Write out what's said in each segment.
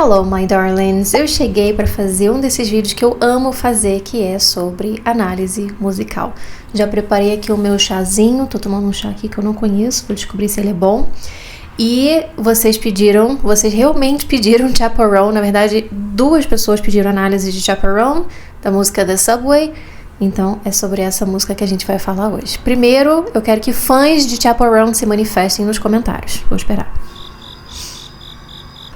Hello, my darlings! Eu cheguei para fazer um desses vídeos que eu amo fazer, que é sobre análise musical. Já preparei aqui o meu chazinho, tô tomando um chá aqui que eu não conheço, vou descobrir se ele é bom. E vocês realmente pediram Chaperone, na verdade 2 pessoas pediram análise de Chaperone, da música The Subway. Então é sobre essa música que a gente vai falar hoje. Primeiro, eu quero que fãs de Chaperone se manifestem nos comentários. Vou esperar.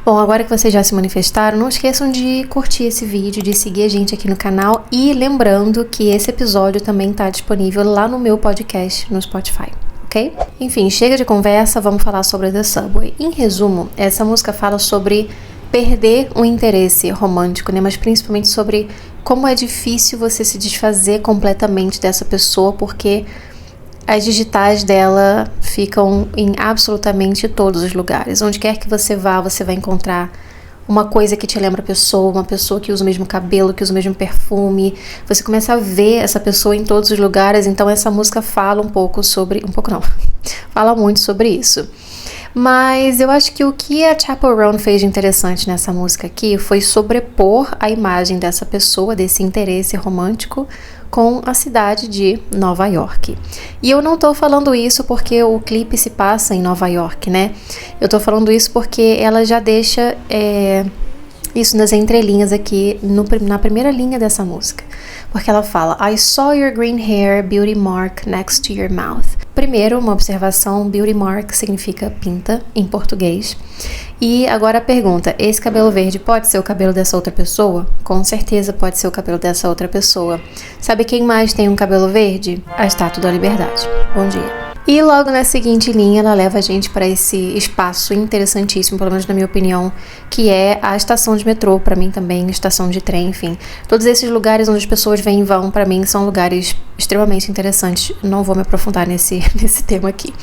Bom, agora que vocês já se manifestaram, não esqueçam de curtir esse vídeo, de seguir a gente aqui no canal e lembrando que esse episódio também está disponível lá no meu podcast no Spotify, ok? Enfim, chega de conversa, vamos falar sobre The Subway. Em resumo, essa música fala sobre perder um interesse romântico, né? Mas principalmente sobre como é difícil você se desfazer completamente dessa pessoa, porque as digitais dela ficam em absolutamente todos os lugares. Onde quer que você vá, você vai encontrar uma coisa que te lembra a pessoa, uma pessoa que usa o mesmo cabelo, que usa o mesmo perfume. Você começa a ver essa pessoa em todos os lugares, então essa música fala fala muito sobre isso. Mas eu acho que o que a Chaperone fez de interessante nessa música aqui foi sobrepor a imagem dessa pessoa, desse interesse romântico, com a cidade de Nova York. E eu não tô falando isso porque o clipe se passa em Nova York, né? Eu tô falando isso porque ela já deixa isso nas entrelinhas aqui na primeira linha dessa música. Porque ela fala: I saw your green hair, beauty mark next to your mouth. Primeiro, uma observação: beauty mark significa pinta em português. E agora a pergunta: esse cabelo verde pode ser o cabelo dessa outra pessoa? Com certeza pode ser o cabelo dessa outra pessoa. Sabe quem mais tem um cabelo verde? A Estátua da Liberdade. Bom dia. E logo na seguinte linha, ela leva a gente para esse espaço interessantíssimo, pelo menos na minha opinião, que é a estação de metrô, para mim também, estação de trem, enfim. Todos esses lugares onde as pessoas vêm e vão, para mim, são lugares extremamente interessantes. Não vou me aprofundar nesse tema aqui.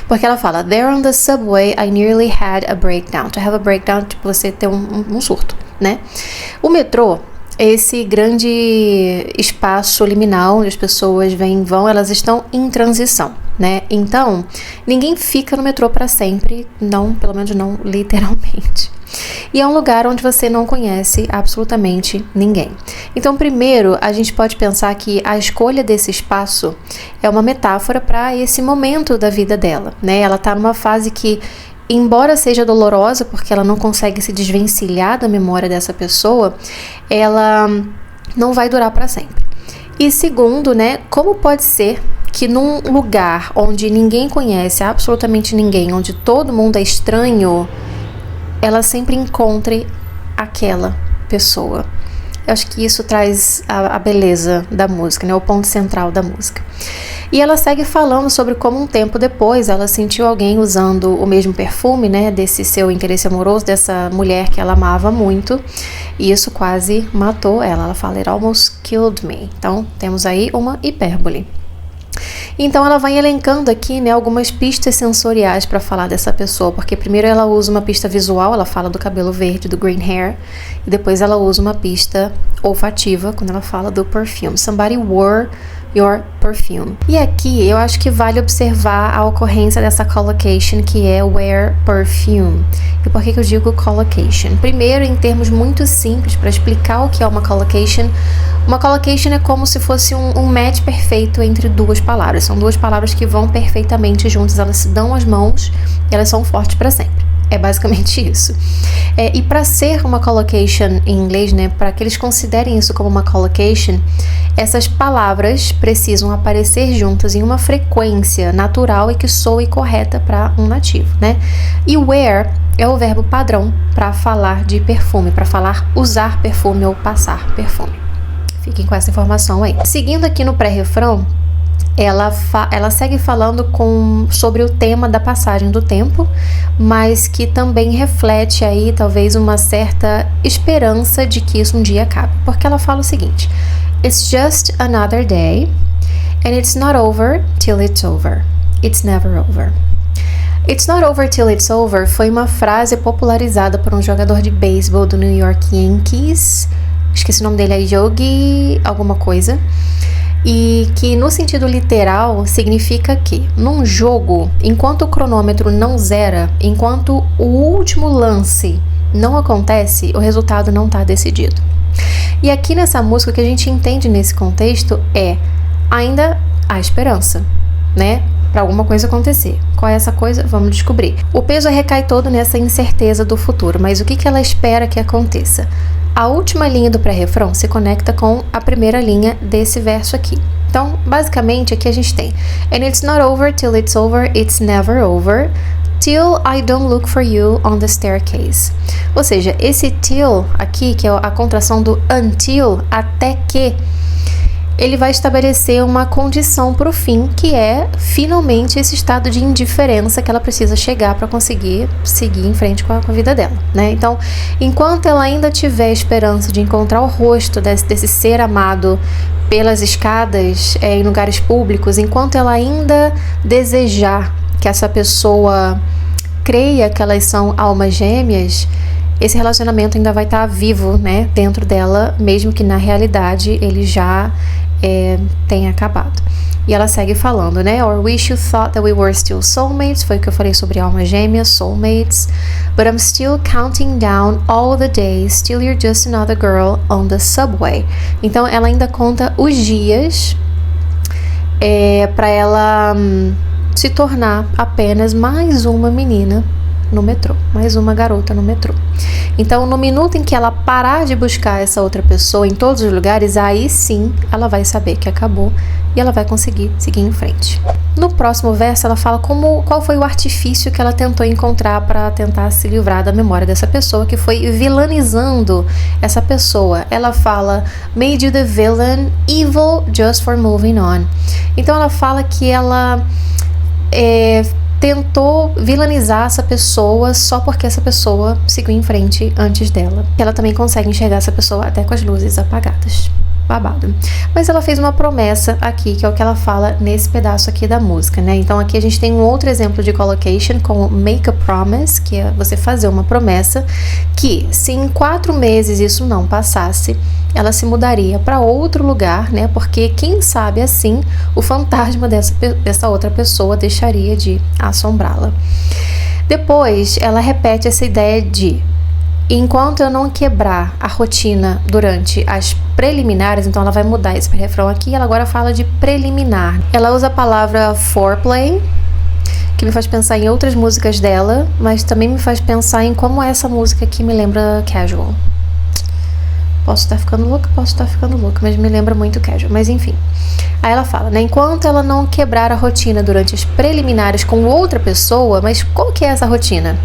Porque ela fala: There on the subway, I nearly had a breakdown. To have a breakdown, tipo, você ter um surto, né? O metrô, esse grande espaço liminal onde as pessoas vêm e vão, elas estão em transição, né? Então, ninguém fica no metrô para sempre, não, pelo menos não literalmente. E é um lugar onde você não conhece absolutamente ninguém. Então, primeiro, a gente pode pensar que a escolha desse espaço é uma metáfora para esse momento da vida dela, né? Ela tá numa fase que, embora seja dolorosa, porque ela não consegue se desvencilhar da memória dessa pessoa, ela não vai durar para sempre. E segundo, né, como pode ser que num lugar onde ninguém conhece absolutamente ninguém, onde todo mundo é estranho, ela sempre encontre aquela pessoa? Eu acho que isso traz a beleza da música, né, o ponto central da música. E ela segue falando sobre como um tempo depois ela sentiu alguém usando o mesmo perfume, né, desse seu interesse amoroso, dessa mulher que ela amava muito, e isso quase matou ela. Ela fala: It almost killed me. Então temos aí uma hipérbole. Então ela vai elencando aqui, né, algumas pistas sensoriais para falar dessa pessoa, porque primeiro ela usa uma pista visual, ela fala do cabelo verde, do green hair, e depois ela usa uma pista olfativa quando ela fala do perfume. Somebody wore your perfume. E aqui eu acho que vale observar a ocorrência dessa collocation, que é wear perfume. E por que eu digo collocation? Primeiro, em termos muito simples, para explicar o que é uma collocation é como se fosse um match perfeito entre 2 palavras. São 2 palavras que vão perfeitamente juntas, elas se dão as mãos e elas são fortes para sempre. É basicamente isso. E para ser uma collocation em inglês, né, para que eles considerem isso como uma collocation, essas palavras precisam aparecer juntas em uma frequência natural e que soe correta para um nativo, né? E wear é o verbo padrão para falar de perfume, para falar usar perfume ou passar perfume. Fiquem com essa informação aí. Seguindo aqui no pré-refrão, ela segue falando sobre o tema da passagem do tempo, mas que também reflete aí talvez uma certa esperança de que isso um dia acabe. Porque ela fala o seguinte: It's just another day, and it's not over till it's over. It's never over. It's not over till it's over foi uma frase popularizada por um jogador de beisebol do New York Yankees. Esqueci o nome dele, é Yogi alguma coisa. E que no sentido literal significa que num jogo, enquanto o cronômetro não zera, enquanto o último lance não acontece, o resultado não está decidido. E aqui nessa música, o que a gente entende nesse contexto é ainda há esperança, né? Para alguma coisa acontecer. Qual é essa coisa? Vamos descobrir. O peso recai todo nessa incerteza do futuro, mas o que ela espera que aconteça? A última linha do pré-refrão se conecta com a primeira linha desse verso aqui. Então, basicamente, aqui a gente tem And it's not over till it's over, it's never over, till I don't look for you on the staircase. Ou seja, esse till aqui, que é a contração do until, até que, ele vai estabelecer uma condição para o fim, que é finalmente esse estado de indiferença que ela precisa chegar para conseguir seguir em frente com a vida dela, né? Então, enquanto ela ainda tiver esperança de encontrar o rosto desse ser amado pelas escadas, em lugares públicos, enquanto ela ainda desejar que essa pessoa creia que elas são almas gêmeas, esse relacionamento ainda vai estar vivo, né, dentro dela, mesmo que na realidade ele já tenha acabado. E ela segue falando, né? Or wish you thought that we were still soulmates. Foi o que eu falei sobre almas gêmeas, soulmates. But I'm still counting down all the days. Still you're just another girl on the subway. Então ela ainda conta os dias para ela se tornar apenas mais uma menina no metrô, mais uma garota no metrô. Então, no minuto em que ela parar de buscar essa outra pessoa em todos os lugares, aí sim ela vai saber que acabou e ela vai conseguir seguir em frente. No próximo verso, ela fala qual foi o artifício que ela tentou encontrar para tentar se livrar da memória dessa pessoa, que foi vilanizando essa pessoa. Ela fala, made you the villain, evil just for moving on. Então, ela fala que ela tentou vilanizar essa pessoa só porque essa pessoa seguiu em frente antes dela. Ela também consegue enxergar essa pessoa até com as luzes apagadas. Babado. Mas ela fez uma promessa aqui, que é o que ela fala nesse pedaço aqui da música, né? Então aqui a gente tem um outro exemplo de collocation com make a promise, que é você fazer uma promessa, que se em 4 meses isso não passasse, ela se mudaria para outro lugar, né? Porque quem sabe assim o fantasma dessa outra pessoa deixaria de assombrá-la. Depois ela repete essa ideia de enquanto eu não quebrar a rotina durante as preliminares, então ela vai mudar esse refrão aqui, ela agora fala de preliminar. Ela usa a palavra foreplay, que me faz pensar em outras músicas dela, mas também me faz pensar em como essa música aqui me lembra Casual. Posso estar ficando louca, mas me lembra muito Casual, mas enfim. Aí ela fala, né, enquanto ela não quebrar a rotina durante as preliminares com outra pessoa, mas qual que é essa rotina?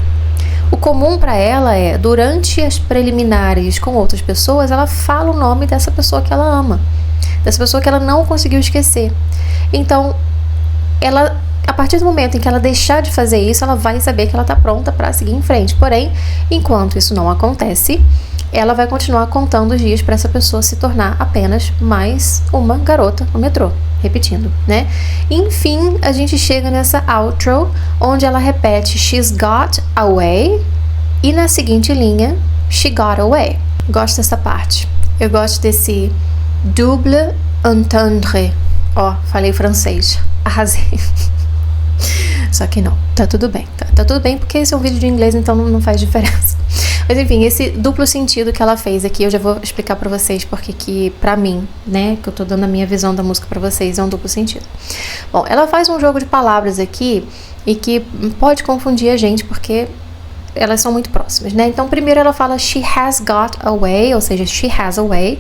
O comum para ela é, durante as preliminares com outras pessoas, ela fala o nome dessa pessoa que ela ama, dessa pessoa que ela não conseguiu esquecer. Então, ela, a partir do momento em que ela deixar de fazer isso, ela vai saber que ela está pronta para seguir em frente. Porém, enquanto isso não acontece, ela vai continuar contando os dias para essa pessoa se tornar apenas mais uma garota no metrô. Repetindo, né? Enfim, a gente chega nessa outro, onde ela repete she's got away e na seguinte linha, she got away. Gosto dessa parte. Eu gosto desse double entendre. Ó, falei francês. Arrasei. Só que não, tá tudo bem. Tá tudo bem porque esse é um vídeo de inglês, então não faz diferença. Mas enfim, esse duplo sentido que ela fez aqui, eu já vou explicar pra vocês porque que, pra mim, né, que eu tô dando a minha visão da música pra vocês, é um duplo sentido. Bom, ela faz um jogo de palavras aqui e que pode confundir a gente porque elas são muito próximas, né? Então, primeiro ela fala she has got away, ou seja, she has away,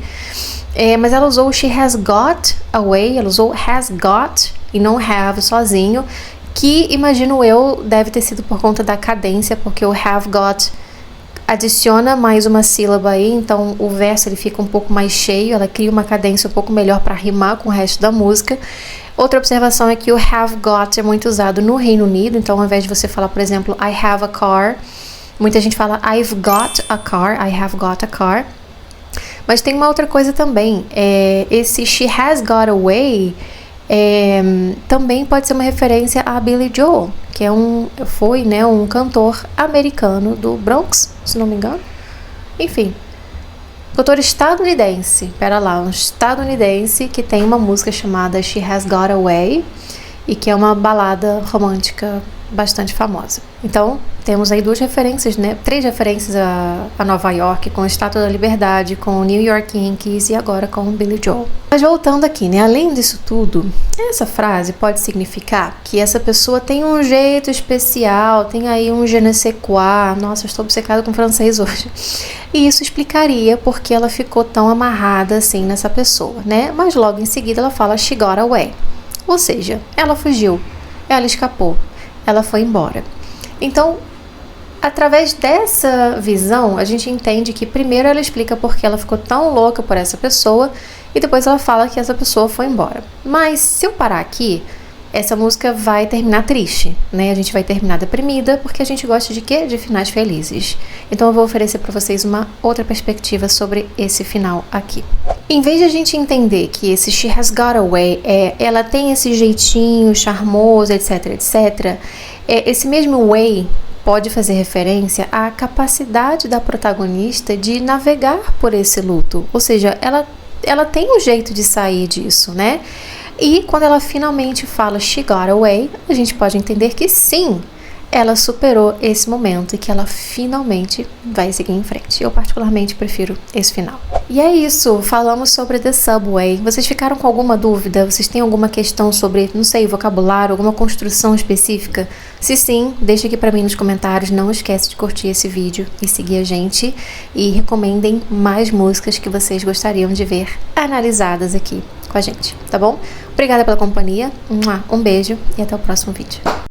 mas ela usou she has got away, ela usou has got e não have sozinho, que imagino eu deve ter sido por conta da cadência, porque o have got adiciona mais uma sílaba aí, então o verso ele fica um pouco mais cheio, ela cria uma cadência um pouco melhor para rimar com o resto da música. Outra observação é que o have got é muito usado no Reino Unido, então ao invés de você falar, por exemplo, I have a car, muita gente fala I've got a car, I have got a car. Mas tem uma outra coisa também, esse she has got away também pode ser uma referência a Billy Joel, que foi um cantor americano do Bronx, se não me engano. Enfim, cantor estadunidense, um estadunidense que tem uma música chamada She Has Got Away e que é uma balada romântica bastante famosa. Então, temos aí duas referências, né? 3 referências a Nova York, com a Estátua da Liberdade, com o New York Yankees e agora com o Billy Joel. Mas voltando aqui, né? Além disso tudo, essa frase pode significar que essa pessoa tem um jeito especial, tem aí um je ne sais quoi. Nossa, eu estou obcecada com francês hoje. E isso explicaria porque ela ficou tão amarrada assim nessa pessoa, né? Mas logo em seguida ela fala she got away. Ou seja, ela fugiu, ela escapou, ela foi embora. Então, através dessa visão, a gente entende que primeiro ela explica por que ela ficou tão louca por essa pessoa e depois ela fala que essa pessoa foi embora. Mas se eu parar aqui, essa música vai terminar triste, né? A gente vai terminar deprimida porque a gente gosta de quê? De finais felizes. Então eu vou oferecer para vocês uma outra perspectiva sobre esse final aqui. Em vez de a gente entender que esse she has got away, ela tem esse jeitinho charmoso, etc, etc, esse mesmo way pode fazer referência à capacidade da protagonista de navegar por esse luto. Ou seja, ela tem um jeito de sair disso, né? E quando ela finalmente fala she got away, a gente pode entender que sim, ela superou esse momento e que ela finalmente vai seguir em frente. Eu particularmente prefiro esse final. E é isso, falamos sobre The Subway. Vocês ficaram com alguma dúvida? Vocês têm alguma questão sobre, não sei, vocabulário, alguma construção específica? Se sim, deixa aqui pra mim nos comentários. Não esquece de curtir esse vídeo e seguir a gente. E recomendem mais músicas que vocês gostariam de ver analisadas aqui com a gente, tá bom? Obrigada pela companhia, um beijo e até o próximo vídeo.